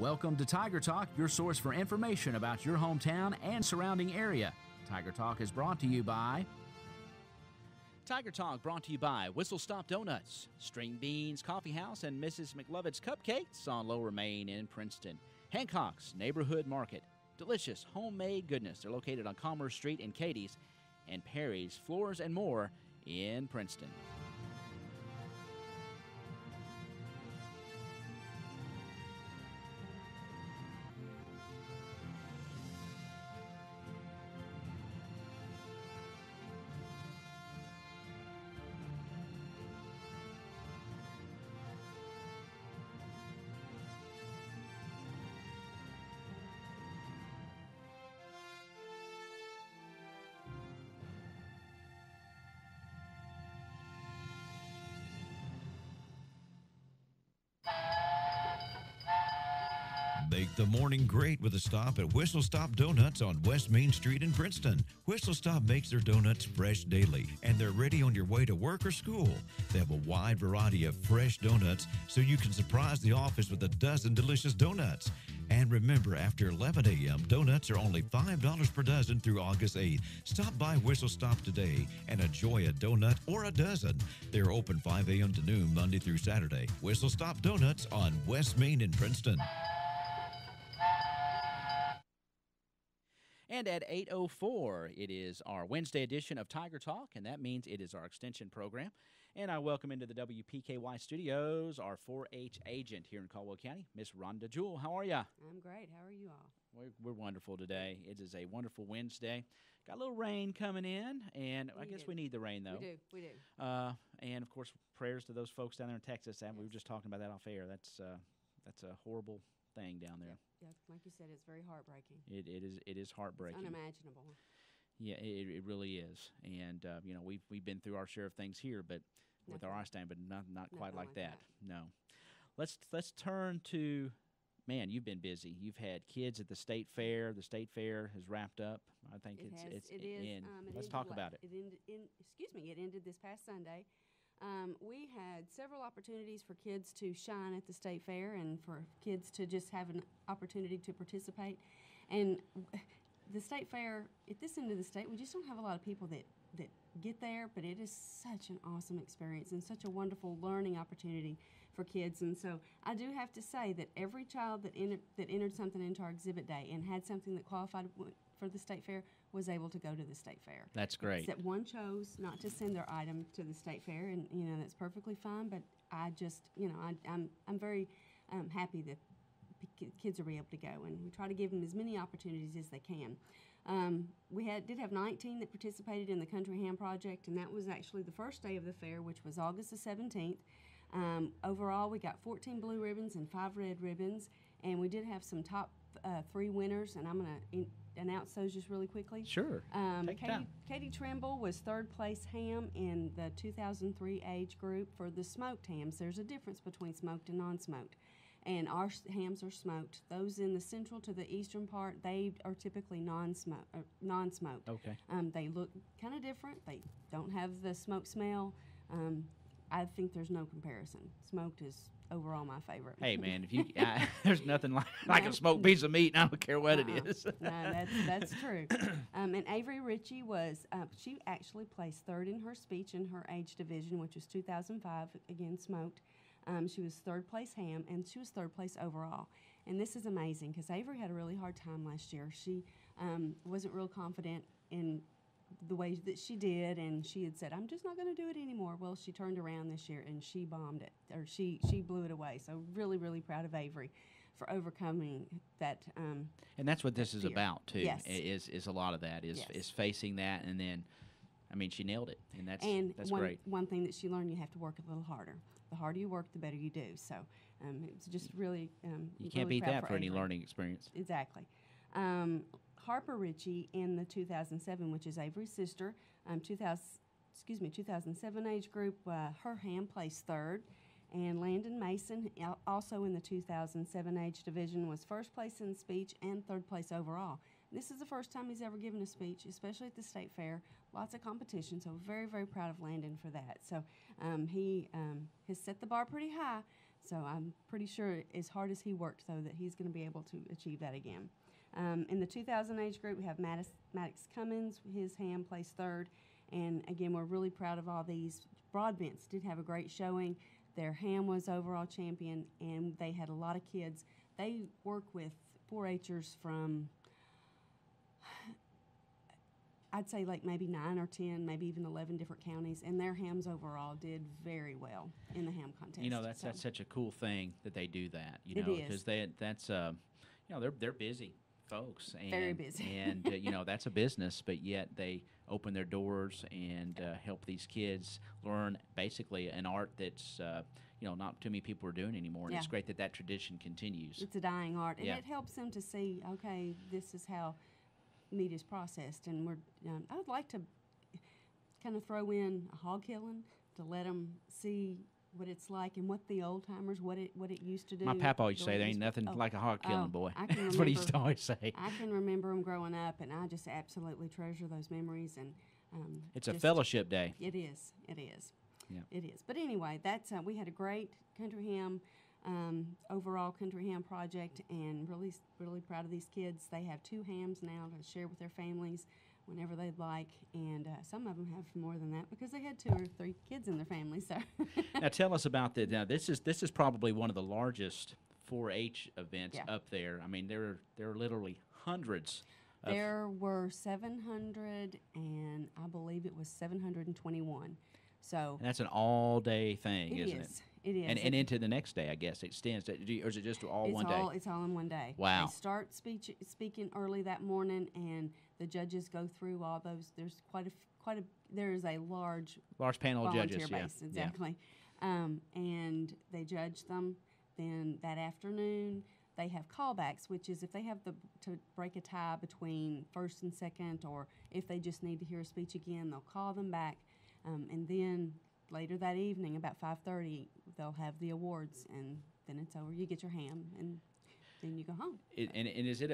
Welcome to Tiger Talk, your source for information about your hometown and surrounding area. Tiger Talk is brought to you by Whistle Stop Donuts, String Beans Coffee House, and Mrs. McLovett's Cupcakes on Lower Main in Princeton. Hancock's Neighborhood Market, delicious homemade goodness. They're located on Commerce Street in Cadiz, and Perry's Floors and More in Princeton. Make the morning great with a stop at Whistle Stop Donuts on West Main Street in Princeton. Whistle Stop makes their donuts fresh daily, and they're ready on your way to work or school. They have a wide variety of fresh donuts, so you can surprise the office with a dozen delicious donuts. And remember, after 11 a.m., donuts are only $5 per dozen through August 8th. Stop by Whistle Stop today and enjoy a donut or a dozen. They're open 5 a.m. to noon, Monday through Saturday. Whistle Stop Donuts on West Main in Princeton. And at 8:04, it is our Wednesday edition of Tiger Talk, and that means it is our extension program. And I welcome into the WPKY studios our 4-H agent here in Caldwell County, Miss Rhonda Jewell. How are you? I'm great. How are you all? We're wonderful today. It is a wonderful Wednesday. Got a little rain coming in, and I guess we need the rain, though. We do. And, of course, prayers to those folks down there in Texas. And we were just talking about that off air. That's a horrible thing down there. Yeah, like you said, it's very heartbreaking. It is heartbreaking. It's unimaginable. Yeah, it really is. And we've been through our share of things here, but with our Einstein, but not quite like that. No. Let's turn to, man, you've been busy. You've had kids at the state fair. The state fair has wrapped up. I think it's in. Let's talk about it. It ended this past Sunday. We had several opportunities for kids to shine at the state fair and for kids to just have an opportunity to participate. And the state fair, at this end of the state, we just don't have a lot of people that get there, but it is such an awesome experience and such a wonderful learning opportunity for kids. And so I do have to say that every child that entered something into our exhibit day and had something that qualified for the state fair was able to go to the state fair. That's great. Except one chose not to send their item to the state fair, and that's perfectly fine. But I just, I'm very happy that kids are able to go, and we try to give them as many opportunities as they can. We did have 19 that participated in the Country Ham Project, and that was actually the first day of the fair, which was August the 17th. Overall, we got 14 blue ribbons and 5 red ribbons, and we did have some top 3 winners, and I'm going to announce those just really quickly. Sure. Katie Trimble was third place ham in the 2003 age group for the smoked hams. There's a difference between smoked and non-smoked. And our hams are smoked. Those in the central to the eastern part, they are typically non-smoked. Okay. They look kind of different. They don't have the smoke smell. I think there's no comparison. Smoked is overall my favorite. Hey, man, there's nothing like a smoked piece of meat. I don't care what it is. No, that's true. And Avery Ritchie she actually placed third in her speech in her age division, which was 2005, again smoked. She was third place ham, and she was third place overall. And this is amazing because Avery had a really hard time last year. She wasn't real confident in the way that she did, and she had said, I'm just not going to do it anymore. Well, she turned around this year, and she bombed it, or she blew it away. So really, really proud of Avery for overcoming that. And that's what this is fear. about, too, yes. is a lot of that, is facing that, and then, I mean, she nailed it, and that's great. One thing that she learned, you have to work a little harder. The harder you work, the better you do. So it's just really you can't beat that for any learning experience. Exactly. Harper Ritchie in the 2007, which is Avery's sister, 2007 age group, her ham placed third. And Landon Mason, also in the 2007 age division, was first place in speech and third place overall. This is the first time he's ever given a speech, especially at the state fair. Lots of competition, so very, very proud of Landon for that. So he has set the bar pretty high, So I'm pretty sure, as hard as he worked, though, that he's going to be able to achieve that again. In the 2000 age group, we have Maddox Cummins. His ham placed third. And again, we're really proud of all these. Broadbents did have a great showing. Their ham was overall champion, and they had a lot of kids. They work with 4-H'ers from, I'd say like maybe 9 or 10, maybe even 11 different counties, and their hams overall did very well in the ham contest. You know, that's such a cool thing that they do that. You It know, is. because that's you know, they're busy folks, and Very busy. and you know, that's a business, but yet they open their doors and help these kids learn basically an art that's you know, not too many people are doing anymore, and it's Yeah. great that that tradition continues. It's a dying art, and Yeah. it helps them to see, okay, this is how meat is processed. And I would like to kind of throw in a hog killing to let them see what it's like and what the old timers, what it used to do. My papa used to the say way there it ain't used nothing oh, like a hog killing, boy. I can That's what he used to remember- always say. I can remember them growing up, and I just absolutely treasure those memories. And It's a just- fellowship day. It is. It is. Yeah. It is. But anyway, that's we had a great country ham, overall country ham project, and really proud of these kids. They have 2 hams now to share with their families whenever they'd like, and some of them have more than that because they had 2 or 3 kids in their family. So Now tell us about that. Now this is probably one of the largest 4-H events Yeah. up there. I mean, there are literally hundreds. there were 700, and I believe it was 721. So And that's an all-day thing, it isn't is. it? It is. And It- into the next day, I guess, it extends. Or is it just all it's one all, day? It's all in one day. Wow. They start speaking early that morning, and the judges go through all those. There's there is a large Large panel of volunteer judges. base, Yeah. exactly. And they judge them. Then that afternoon, they have callbacks, which is if they have to break a tie between first and second, or if they just need to hear a speech again, they'll call them back. And then later that evening, about 5:30, they'll have the awards, and then it's over. You get your ham, and then you go home. And is it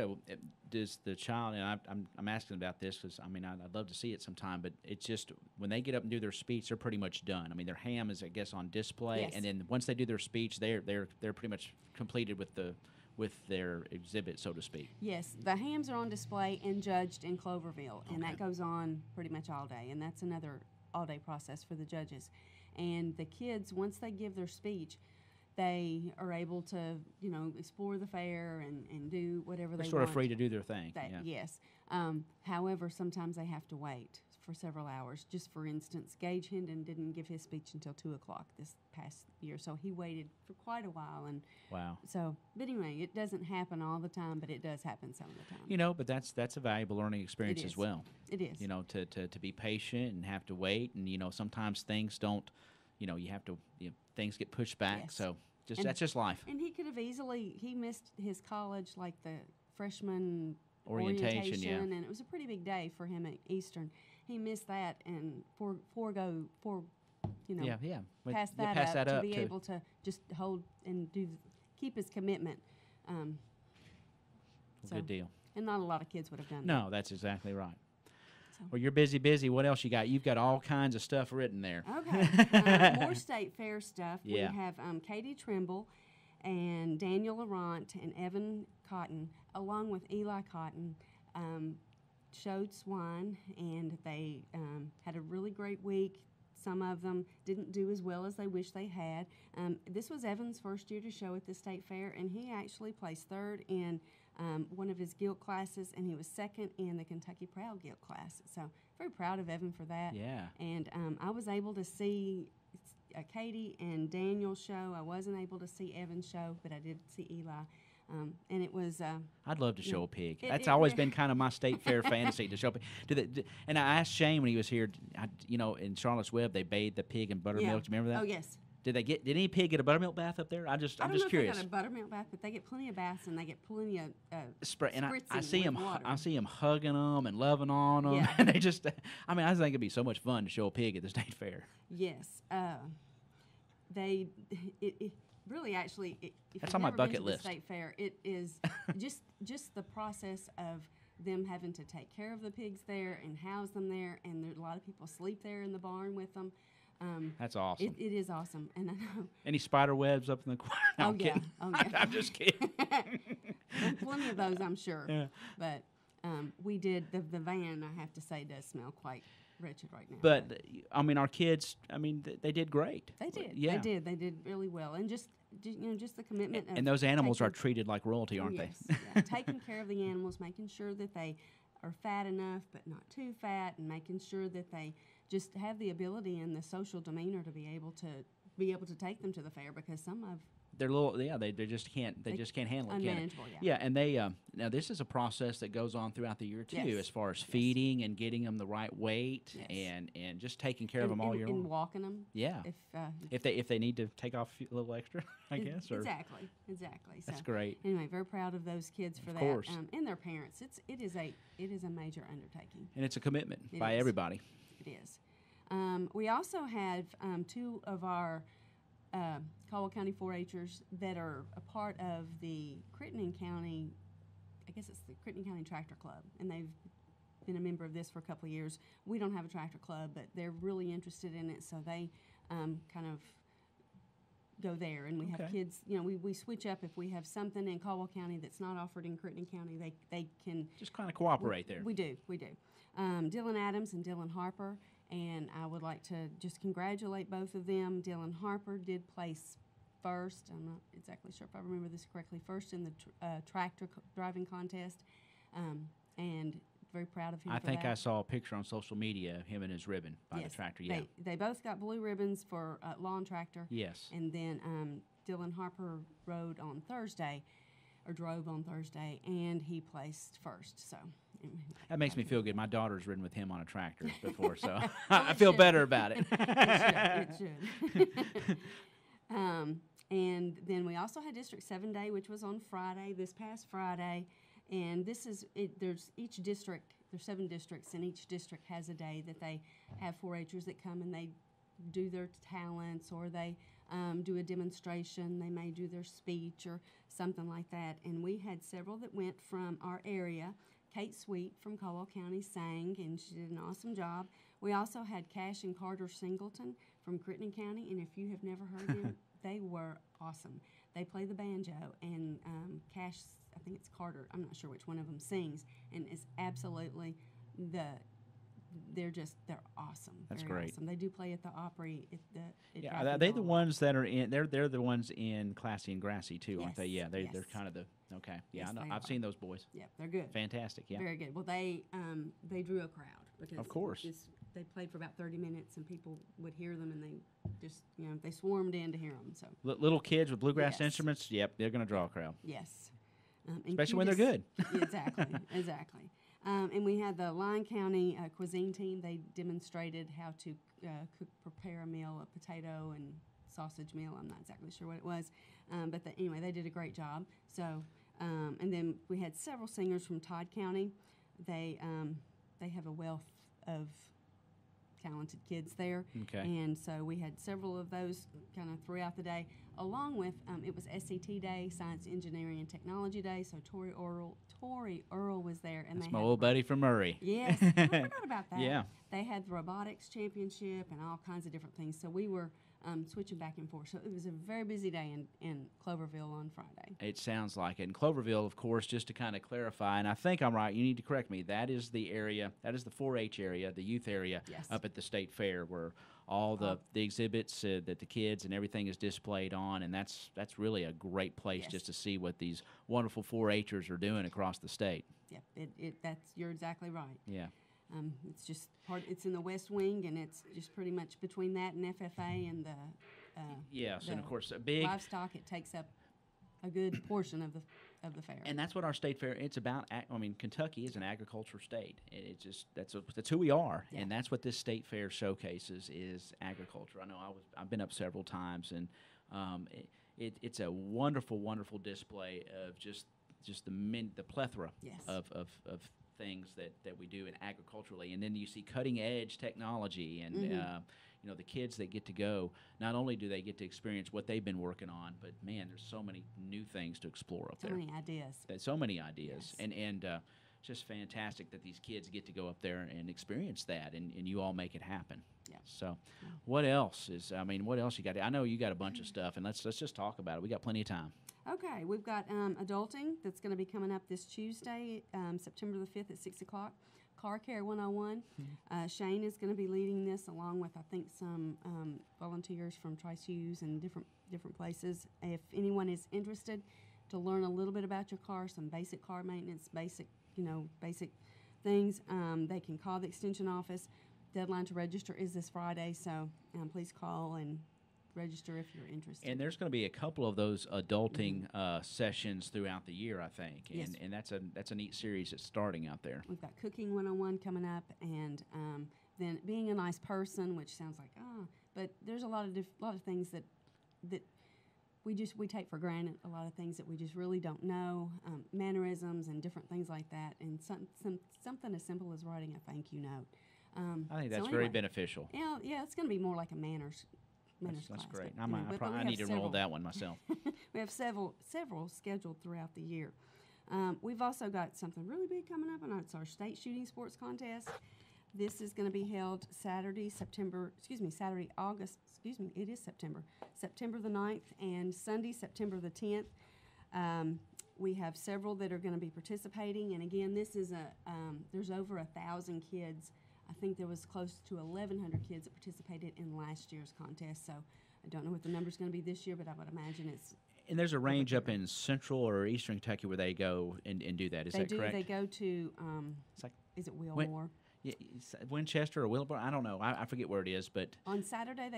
does the child, and I'm asking about this because, I mean, I'd love to see it sometime, but it's just when they get up and do their speech, they're pretty much done. I mean, their ham is, I guess, on display, Yes. and then once they do their speech, they're pretty much completed with their exhibit, so to speak. Yes, the hams are on display and judged in Cloverville, and that Okay. goes on pretty much all day, and that's another all-day process for the judges. And the kids, once they give their speech, they are able to, explore the fair and do whatever They're they sort want. of free to do their thing. Yeah. Yes. However, sometimes they have to wait for several hours. Just for instance, Gage Hendon didn't give his speech until 2 o'clock this past year, so he waited for quite a while. And Wow. so, but anyway, it doesn't happen all the time, but it does happen some of the time. You know, but that's a valuable learning experience as is. well. It is. You know, to be patient and have to wait, and sometimes things don't, you have to, things get pushed back. Yes. So And- that's just life. And he could have he missed his college, like the freshman Orientation, yeah. and it was a pretty big day for him at Eastern. He missed that and Yeah. But pass you that pass up that to up be to- able to just hold and keep his commitment. Good deal. And not a lot of kids would have done No, that's exactly right. So- Well, you're busy. What else you got? You've got all kinds of stuff written there. that. Okay, more state fair stuff. Yeah. We have Katie Trimble and Daniel Laurent and Evan Cotton, along with Eli Cotton, showed swine, and they had a really great week. Some of them didn't do as well as they wish they had. This was Evan's first year to show at the state fair, and he actually placed third in one of his guild classes, and he was second in the Kentucky Proud Guild class. So very proud of Evan for that. Yeah. And I was able to see Katie and Daniel show. I wasn't able to see Evan's show, but I did see Eli. And it was I'd love to show a pig. It- That's it- always been kind of my state fair fantasy to show a pig. And I asked Shane when he was here, in Charlotte's Web, they bathed the pig in buttermilk. Do you remember that? Oh, yes. Did any pig get a buttermilk bath up there? I'm just I don't know curious. if they got a buttermilk bath, but they get plenty of baths, and they get plenty of Spray, and I spritzing see with him. water. I see him hugging them and loving on them, Yeah. and they just. I mean, I just think it'd be so much fun to show a pig at the state fair. Yes. It really actually. If That's you've on my never been bucket to the list. State fair. It is just the process of them having to take care of the pigs there and house them there, and a lot of people sleep there in the barn with them. That's awesome. It is awesome, and I know. Any spider webs up in the corner? No, Oh I'm yeah, kidding. oh yeah. I'm just kidding. Plenty of those, I'm sure. Yeah. But we did the van. I have to say does smell quite wretched right now. But I mean, our kids. I mean, they did great. They did. Yeah. They did really well, and just the commitment. And those animals are taking- treated like royalty, aren't yes, they? yeah, taking care of the animals, making sure that they are fat enough but not too fat, and making sure that they just have the ability and the social demeanor to be able to take them to the fair, because some of They're little. Yeah, they just can't handle it. Can they? unmanageable. Yeah, and they now this is a process that goes on throughout the year too, Yes. as far as Yes. feeding and getting them the right weight Yes. and just taking care of them all year and long. walking them. Yeah, If if they need to take off a little extra, I guess. Or exactly. So that's great. anyway, very proud of those kids for Of that, course. and their parents. It is a major undertaking. And it's a commitment It by is. everybody. It is. We also have two of our Caldwell County 4-Hers that are a part of the Crittenden County. I guess it's the Crittenden County Tractor Club, and they've been a member of this for a couple of years. We don't have a tractor club, but they're really interested in it, so they kind of go there. And we have Okay. kids. We switch up if we have something in Caldwell County that's not offered in Crittenden County. They can. Just kind of cooperate there. We do. Dylan Adams and Dylan Harper, and I would like to just congratulate both of them. Dylan Harper did place first. I'm not exactly sure if I remember this correctly. First in the tractor driving contest, and very proud of him. I for think that. I saw a picture on social media of him and his ribbon by Yes, the tractor. Yeah. They both got blue ribbons for lawn tractor. Yes. And then Dylan Harper rode on Thursday, or drove on Thursday, and he placed first. So That makes me feel good. My daughter's ridden with him on a tractor before, so Well, I it feel should. better about it. It should. And then we also had District 7 Day, which was on Friday, this past Friday. And this is there's each district. There's 7 districts, and each district has a day that they have 4-Hers that come and they do their talents, or they do a demonstration. They may do their speech or something like that. And we had several that went from our area. Kate Sweet from Caldwell County sang, and she did an awesome job. We also had Cash and Carter Singleton from Crittenden County, and if you have never heard them, they were awesome. They play the banjo, and Cash, I think it's Carter, I'm not sure which one of them sings, and it's absolutely they're awesome. That's Very great. Awesome. They do play at the Opry. Yeah, are they the ones that are in? They're the ones in Classy and Grassy too, aren't they? Yes, Yeah, they're yes. kind of the okay. Yeah, Yes, I know. they I've are. seen those boys. Yeah, they're good. Fantastic. Yeah. Very good. Well, they drew a crowd because Of course. they played for about 30 minutes, and people would hear them, and they just they swarmed in to hear them. So Little kids with bluegrass Yes. instruments. Yep, they're going to draw a crowd, yes, and especially when they're good. cutest- exactly. And we had the Lyon County cuisine team. They demonstrated how to prepare a meal, a potato and sausage meal. I'm not exactly sure what it was, but anyway, they did a great job. So, and then we had several singers from Todd County. They have a wealth of talented kids there. Okay. And so we had several of those kind of throughout the day, along with it was SCT Day, Science, Engineering, and Technology Day. So Tori Earl was there, and That's they my had old buddy from Murray. Yes, I forgot about that. Yeah. They had the robotics championship and all kinds of different things. So we were switching back and forth. So it was a very busy day in Cloverville on Friday. It sounds like it. And Cloverville, of course, just to kind of clarify, and I think I'm right, you need to correct me, that is the area, that is the 4-H area, the youth area Yes. up at the State Fair where all the exhibits that the kids and everything is displayed on, and that's really a great place Yes. just to see what these wonderful 4-Hers are doing across the state. Yep, you're exactly right. Yeah. It's just it's in the West Wing, and it's just pretty much between that and FFA and the Yes, and of the course, a big livestock. It takes up a good portion of the fair. And that's what our state fair. It's about. I mean, Kentucky is an agriculture state. It's just that's who we are, Yeah. and that's what this state fair showcases is agriculture. I know I've been up several times, and it's a wonderful, wonderful display of just the plethora Yes. of things that we do in agriculturally, and then you see cutting edge technology and. Mm-hmm. The kids that get to go, not only do they get to experience what they've been working on, but man, there's so many new things to explore up So there. many ideas. There's so many ideas, Yes. and just fantastic that these kids get to go up there and experience that, and you all make it happen. Yeah. So, what else is? I mean, what else you got? I know you got a bunch of stuff, and let's just talk about it. We got plenty of time. Okay, we've got adulting that's going to be coming up this Tuesday, September the 5th at 6 o'clock. Car Care 101. Shane is going to be leading this along with, I think, some volunteers from Tri-Hughes and different places. If anyone is interested to learn a little bit about your car, some basic car maintenance, basic things, they can call the extension office. Deadline to register is this Friday, so please call and register if you're interested. And there's going to be a couple of those adulting sessions throughout the year, I think. Yes. And that's a neat series that's starting out there. We've got Cooking 101 coming up, and then Being a Nice Person, which sounds like, but there's a lot of things that we take for granted, a lot of things that we just really don't know, mannerisms and different things like that, and something as simple as writing a thank you note. I think that's very beneficial. Yeah, it's going to be more like a manners That's class. great. But I need to roll that one myself. We have several scheduled throughout the year. We've also got something really big coming up, and it's our state shooting sports contest. This is going to be held September the 9th, and Sunday, September the 10th. We have several that are going to be participating, and again, this is there's over 1,000 kids. I think there was close to 1,100 kids that participated in last year's contest, so I don't know what the number's going to be this year, but I would imagine it's... And there's a range up in Central or Eastern Kentucky where they go and do that. Is that correct? They go to, is it Wilmore? Winchester or Wilbur? I don't know. I forget where it is, but... On Saturday,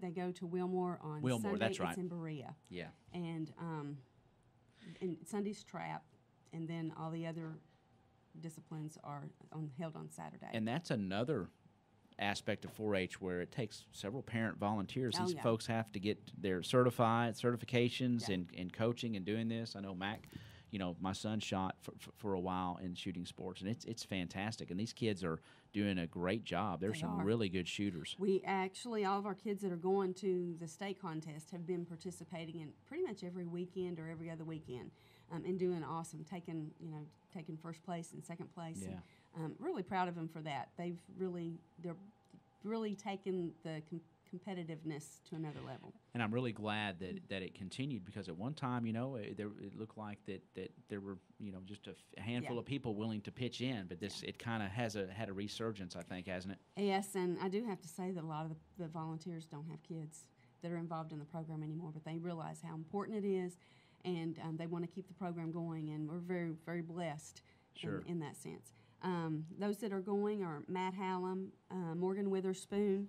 they go to Wilmore. On Sunday, that's right. It's in Berea. Yeah. And Sunday's trap, and then all the other disciplines are held on Saturday. And that's another aspect of 4-H where it takes several parent volunteers. These folks have to get their certifications and coaching and doing this. I know Mac, my son shot for a while in shooting sports, and it's fantastic. And these kids are doing a great job. There's some really good shooters. We actually, all of our kids that are going to the state contest have been participating in pretty much every weekend or every other weekend, and doing awesome, taking first place and second place. Yeah. And, really proud of them for that. They're really taken the competitiveness to another level. And I'm really glad that it continued, because at one time, it looked like that there were, just a handful of people willing to pitch in, but it kind of had a resurgence, I think, hasn't it? Yes, and I do have to say that a lot of the volunteers don't have kids that are involved in the program anymore, but they realize how important it is, and they want to keep the program going, and we're very, very blessed in that sense. Those that are going are Matt Hallam, Morgan Witherspoon,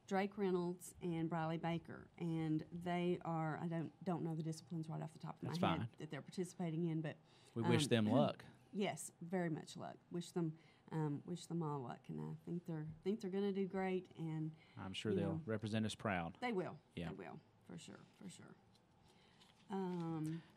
Drake Reynolds, and Briley Baker, and they are, I don't know the disciplines right off the top of my head that they're participating in, but we wish them luck. Yes, very much luck. Wish them all luck, and I think they're going to do great, and I'm sure they'll represent us proud. They will. Yeah, they will for sure.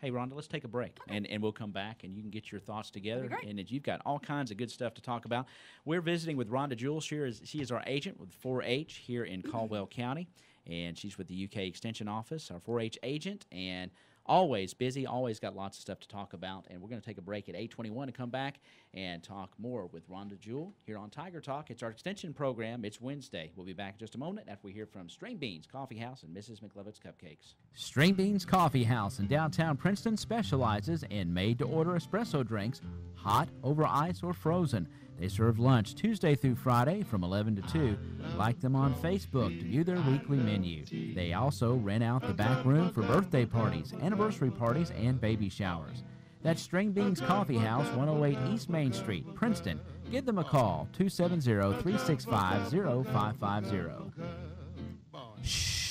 Hey, Rhonda, let's take a break, and we'll come back, and you can get your thoughts together. And you've got all kinds of good stuff to talk about. We're visiting with Rhonda Jewell. She is our agent with 4-H here in Caldwell County, and she's with the UK Extension Office, our 4-H agent, and always busy, always got lots of stuff to talk about. And we're going to take a break at 8:21 to come back and talk more with Rhonda Jewell here on Tiger Talk. It's our extension program. It's Wednesday. We'll be back in just a moment after we hear from String Beans Coffee House and Mrs. McLevitt's Cupcakes. String Beans Coffee House in downtown Princeton specializes in made-to-order espresso drinks, hot, over ice, or frozen. They serve lunch Tuesday through Friday from 11 to 2. Like them on Facebook to view their weekly menu. They also rent out the back room for birthday parties, anniversary parties, and baby showers. That's String Beans Coffee House, 108 East Main Street, Princeton. Give them a call, 270-365-0550. Shh!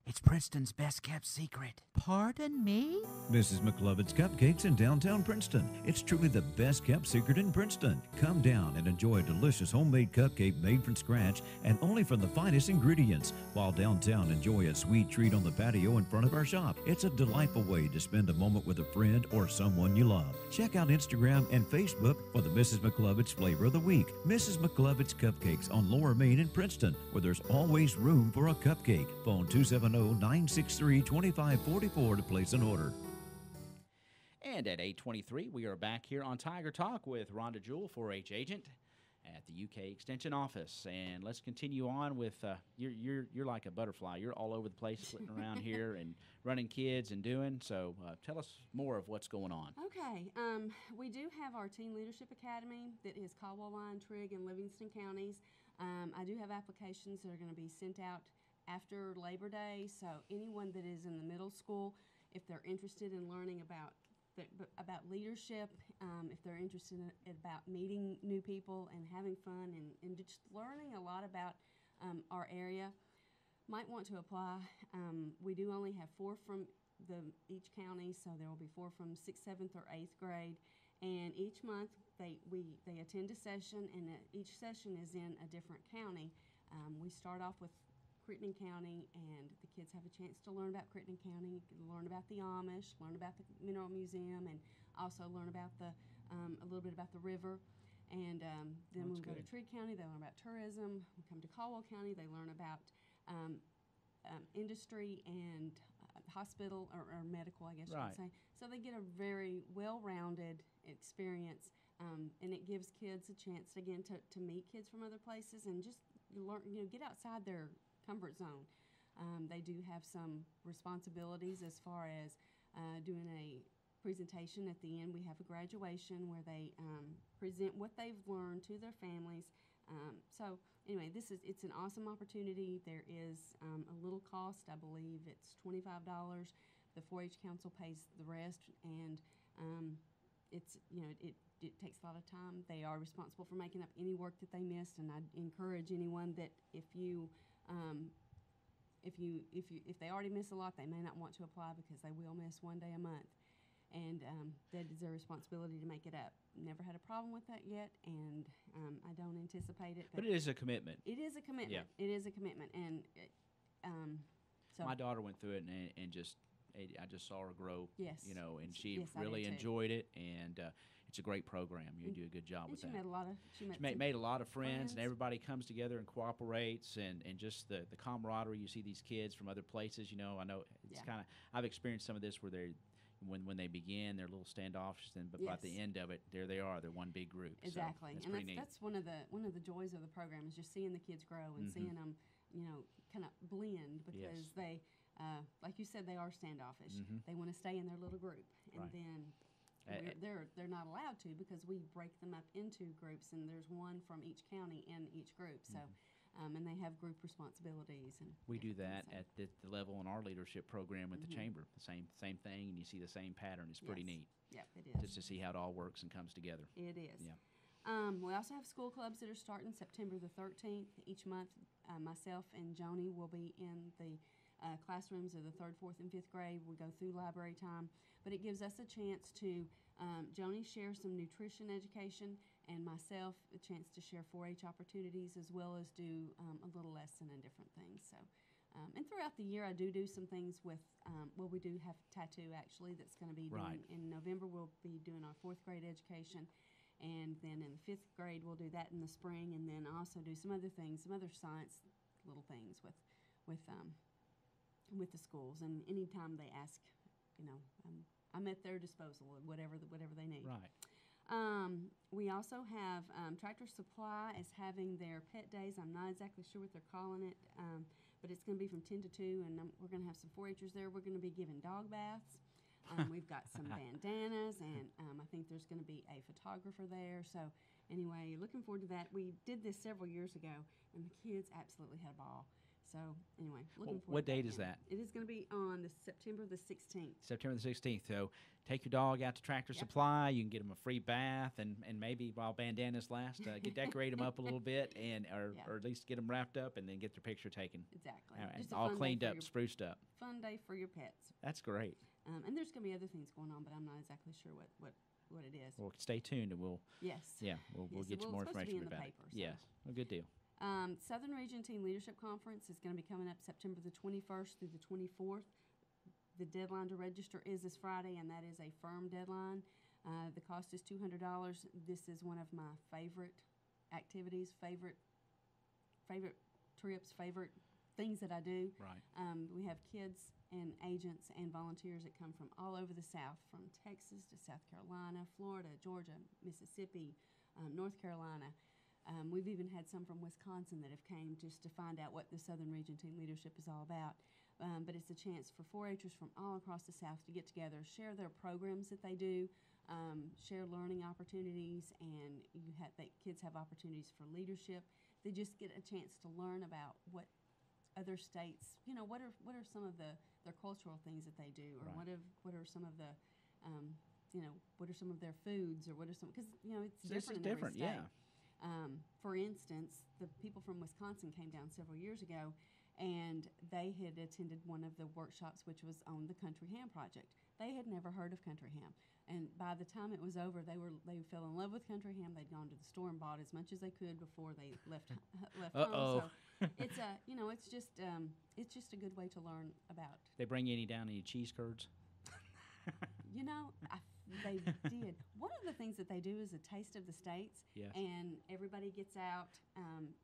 It's Princeton's best-kept secret. Pardon me? Mrs. McLevitt's Cupcakes in downtown Princeton. It's truly the best-kept secret in Princeton. Come down and enjoy a delicious homemade cupcake made from scratch and only from the finest ingredients. While downtown, enjoy a sweet treat on the patio in front of our shop. It's a delightful way to spend a moment with a friend or someone you love. Check out Instagram and Facebook for the Mrs. McLevitt's Flavor of the Week. Mrs. McLevitt's Cupcakes on Lower Main in Princeton, where there's always room for a cupcake. Phone 270-963-2544 to place an order. And at 8:23, we are back here on Tiger Talk with Rhonda Jewell, 4-H agent at at the UK Extension Office. And let's continue on with you're like a butterfly. You're all over the place, flitting around here and running kids and doing. So tell us more of what's going on. Okay. We do have our Teen Leadership Academy that is Caldwell, Lyon, Trigg, and Livingston counties. I do have applications that are going to be sent out after Labor Day. So anyone that is in the middle school, if they're interested in learning about leadership, if they're interested about meeting new people and having fun and just learning a lot about our area, might want to apply. We do only have 4 from each county, so there will be 4 from 6th, 7th, or 8th grade. And each month they attend a session, and each session is in a different county. We start off with Crittenden County, and the kids have a chance to learn about Crittenden County, learn about the Amish, learn about the Mineral Museum, and also learn about a little bit about the river. And then when we go to Trigg County, they learn about tourism. We come to Caldwell County, they learn about industry and hospital or medical, I guess you could say. So they get a very well-rounded experience, and it gives kids a chance again to meet kids from other places and just learn, get outside their comfort zone. They do have some responsibilities as far as doing a presentation at the end. We have a graduation where they present what they've learned to their families. So anyway, it's an awesome opportunity. There is a little cost. I believe it's $25. The 4-H Council pays the rest, and it's it takes a lot of time. They are responsible for making up any work that they missed, and I encourage anyone that if they already miss a lot, they may not want to apply because they will miss one day a month, and that is their responsibility to make it up. Never had a problem with that yet, and I don't anticipate it. But it is a commitment. It is a commitment. Yeah. It is a commitment, and so my daughter went through it and just I just saw her grow. Yes. And she Yes, I really did too. enjoyed it, and it's a great program. You do a good job with she that. made a lot of She made a lot of friends, and everybody comes together and cooperates, and just the camaraderie. You see these kids from other places. I know it's kind of, I've experienced some of this where when they begin, they're a little standoffish, but by the end of it, there they are. They're one big group. Exactly, so that's one of the joys of the program is just seeing the kids grow and seeing them, kind of blend because they, like you said, they are standoffish. They want to stay in their little group, and then. They're not allowed to because we break them up into groups, and there's one from each county in each group. So, and they have group responsibilities. And we do that at the level in our leadership program with the chamber. The same thing, and you see the same pattern. It's pretty neat. Yep, it is. Just to see how it all works and comes together. It is. Yeah. We also have school clubs that are starting September the 13th. Each month, myself and Joni will be in the classrooms of the 3rd, 4th, and 5th grade. We go through library time, but it gives us a chance to, Joni shares some nutrition education, and myself a chance to share 4-H opportunities as well as do a little lesson and different things. So, and throughout the year, I do some things with, we do have tattoo actually that's going to be doing in November. We'll be doing our 4th grade education. And then in the 5th grade, we'll do that in the spring, and then also do some other things, some other science little things with the schools. And anytime they ask, I'm at their disposal of whatever they need. Right. We also have Tractor Supply is having their pet days. I'm not exactly sure what they're calling it, but it's going to be from 10 to 2, and we're going to have some 4-H'ers there. We're going to be giving dog baths. We've got some bandanas, and I think there's going to be a photographer there. So anyway, looking forward to that. We did this several years ago, and the kids absolutely had a ball. So anyway, looking forward what to date is that? It is going to be on September the 16th. September the 16th. So take your dog out to Tractor Supply. You can get them a free bath, and maybe while bandanas last, decorate them up a little bit, or at least get them wrapped up, and then get their picture taken. Exactly. Just all cleaned up, spruced up. Fun day for your pets. That's great. And there's going to be other things going on, but I'm not exactly sure what it is. Well, stay tuned, and we'll get you more information about it. Paper, so. Yes, well, good deal. Southern Region Teen Leadership Conference is going to be coming up September the 21st through the 24th. The deadline to register is this Friday, and that is a firm deadline. The cost is $200. This is one of my favorite activities, favorite trips, favorite things that I do. Right. We have kids and agents and volunteers that come from all over the South, from Texas to South Carolina, Florida, Georgia, Mississippi, North Carolina. We've even had some from Wisconsin that have came just to find out what the Southern Region Team Leadership is all about. But it's a chance for 4-H'ers from all across the South to get together, share their programs that they do, share learning opportunities, and kids have opportunities for leadership. They just get a chance to learn about what other states, what are some of their cultural things that they do, or Right. what are some of the, what are some of their foods, or what are some, because it's This different is in different, every state. yeah. For instance, the people from Wisconsin came down several years ago, and they had attended one of the workshops, which was on the Country Ham Project. They had never heard of country ham, and by the time it was over, they fell in love with country ham. They'd gone to the store and bought as much as they could before they left Uh-oh. home. So it's it's just a good way to learn about. They bring you any cheese curds? They did. One of the things that they do is a taste of the states, Yes. and everybody gets out.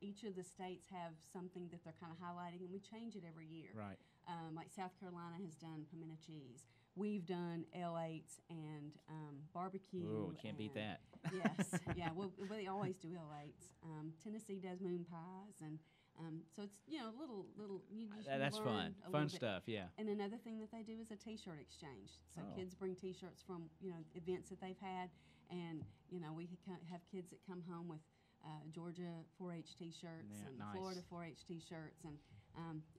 Each of the states have something that they're kind of highlighting, and we change it every year. Right. Like South Carolina has done pimento cheese. We've done L8s and barbecue. Oh, can't beat that. Yes, yeah. We always do L8s. Tennessee does moon pies, and so it's little. You just That's learn fun. a Fun little bit. stuff. Yeah. And another thing that they do is a T-shirt exchange. So Oh. kids bring T-shirts from events that they've had, and we have kids that come home with Georgia 4-H T-shirts Yeah, and nice. Florida 4-H T-shirts, and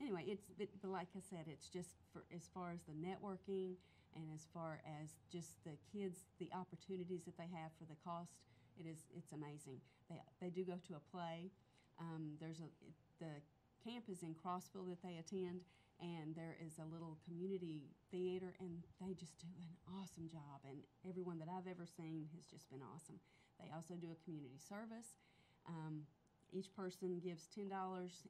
anyway, but like I said, it's just for as far as the networking and as far as just the kids, the opportunities that they have for the cost. It's amazing. They do go to a play. The camp is in Crossville that they attend, and there is a little community theater, and they just do an awesome job, and everyone that I've ever seen has just been awesome. They also do a community service. Each person gives $10,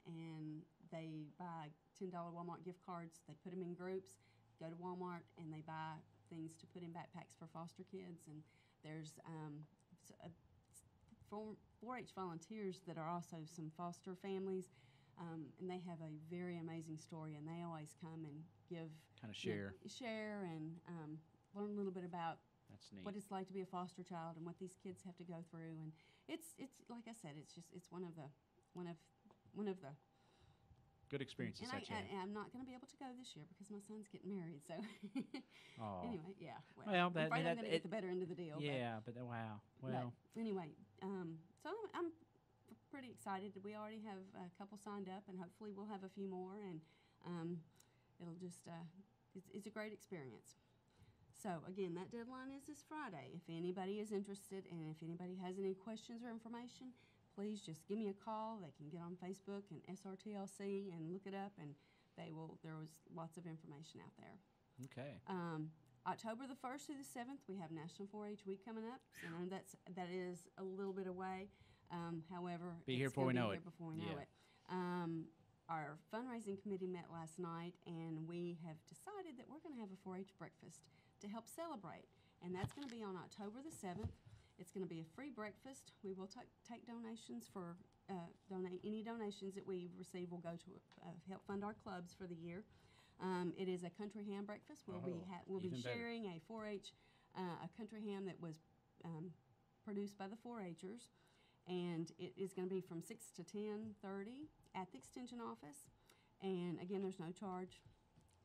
and they buy $10 Walmart gift cards. They put them in groups, go to Walmart, and they buy things to put in backpacks for foster kids. And there's 4-H volunteers that are also some foster families, and they have a very amazing story, and they always come and give, Kind of share. share and learn a little bit about That's neat. what it's like to be a foster child and what these kids have to go through. And it's like I said, it's one of the Good experiences. and that you had. I'm not going to be able to go this year because my son's getting married. So Oh. anyway, yeah. Well, I'm afraid I'm going to get the better end of the deal. Yeah, but wow. Well, But anyway, so I'm pretty excited. We already have a couple signed up, and hopefully we'll have a few more. And it'll just it's a great experience. So again, that deadline is this Friday. If anybody is interested, and if anybody has any questions or information, please just give me a call. They can get on Facebook and SRTLC and look it up, and there was lots of information out there. okay. October the 1st through the 7th, we have National 4-H Week coming up. I know that is a little bit away. However, Be here it's before we gonna know be it. here before we know Yeah. it. Our fundraising committee met last night, and we have decided that we're going to have a 4-H breakfast to help celebrate, and that's going to be on October the 7th. It's going to be a free breakfast. We will take donations for any donations that we receive will go to help fund our clubs for the year. It is a country ham breakfast. We'll be even better. sharing a 4-H a country ham that was produced by the 4-H'ers, and it is going to be from 6 to 10:30 at the extension office. And again, there's no charge,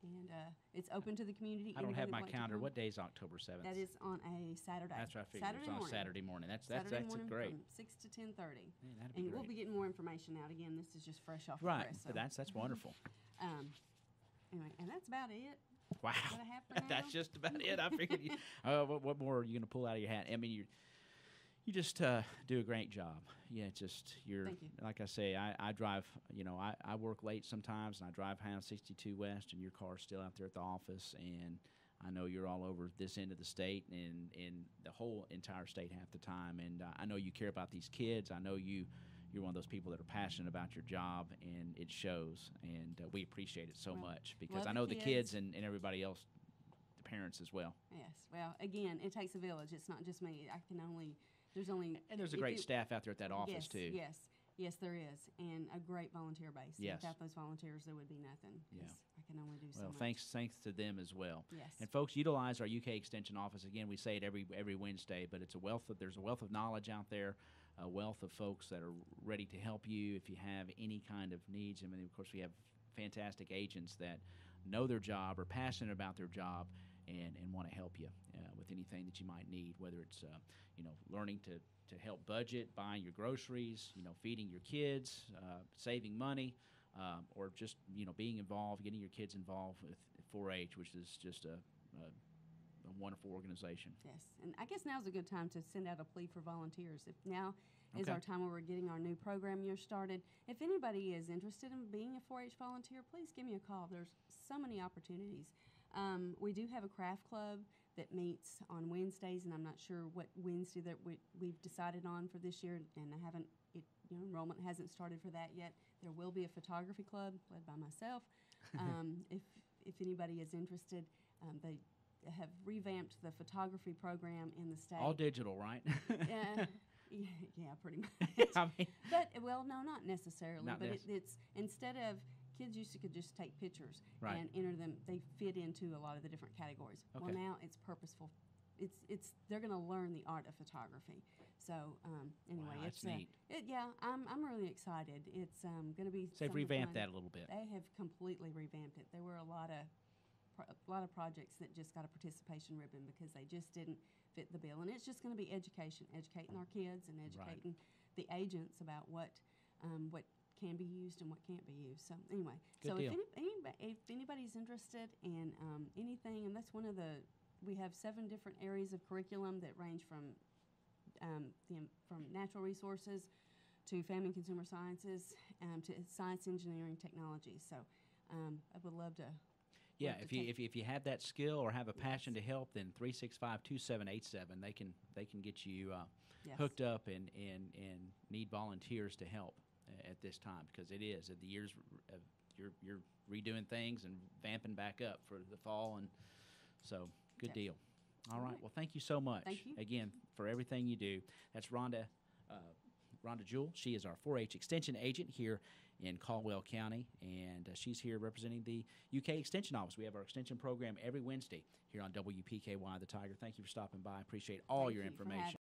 and it's open to the community. I don't have Anybody my would like to calendar. come. What day is October 7th? That is on a Saturday. That's what I figured. Saturday It's on morning. Saturday morning. That's Saturday morning great. from 6 to 10:30. Man, that'd be And great. we'll be getting more information out. Again, this is just fresh off Right. the press. So. But that's wonderful. Anyway, and that's about it. Wow. What I have for now. That's just about it. I figured you. What more are you going to pull out of your hat? I mean, you just do a great job. Yeah, it's just you're. Thank you. Like I say, I drive. I work late sometimes, and I drive Highway 62 West, and your car's still out there at the office, and I know you're all over this end of the state and the whole entire state half the time, and I know you care about these kids. I know you're one of those people that are passionate about your job, and it shows, and we appreciate it so Well, much because love I the know the kids kids. and everybody else, the parents as well. Yes. Well, again, it takes a village. It's not just me. There's only. And there's a if great you- staff out there at that office yes, too. Yes. Yes, there is, and a great volunteer base. Yes. Without those volunteers, there would be nothing. Yeah. 'Cause I can only do so Well, much. thanks to them as well. Yes. And folks, utilize our UK Extension office. Again, we say it every Wednesday, but there's a wealth of knowledge out there, a wealth of folks that are ready to help you if you have any kind of needs. I mean, of course, we have fantastic agents that know their job, are passionate about their job, and want to help you with anything that you might need, whether it's learning to help budget, buying your groceries, feeding your kids, saving money, or just being involved, getting your kids involved with 4-H, which is just a wonderful organization. Yes, and I guess now's a good time to send out a plea for volunteers. If now is Okay. our time where we're getting our new program year started. If anybody is interested in being a 4-H volunteer, please give me a call. There's so many opportunities. We do have a craft club that meets on Wednesdays, and I'm not sure what Wednesday that we've decided on for this year, and I haven't. Enrollment hasn't started for that yet. There will be a photography club led by myself. If anybody is interested, they have revamped the photography program in the state. All digital, right? Yeah, pretty much. I mean, But no, not necessarily. Not But nec- it's instead of kids used to could just take pictures Right. and enter them. They fit into a lot of the different categories. Okay. Well, now it's purposeful. It's they're going to learn the art of photography. So anyway, Wow, that's it's neat. I'm really excited. It's going to be. so they've something revamped fun. that a little bit. They have completely revamped it. There were a lot of projects that just got a participation ribbon because they just didn't fit the bill. And it's just going to be educating our kids and educating the agents about what can be used and what can't be used. So anyway, Good deal. if anybody's interested in anything, and that's one of we have 7 different areas of curriculum that range from from natural resources to family and consumer sciences to science, engineering, technology. So I would love to. Yeah, love to if you have that skill or have a passion to help, then 365-2787 they can get you Yes. hooked up and need volunteers to help at this time, because it is the years you're redoing things and vamping back up for the fall, and so good Yes. deal. All All right. right. Well, thank you so much Thank you. again for everything you do. That's Rhonda Jewell. She is our 4-H Extension agent here in Caldwell County, and she's here representing the UK Extension Office. We have our extension program every Wednesday here on WPKY The Tiger. Thank you for stopping by. I appreciate all Thank your you for having information.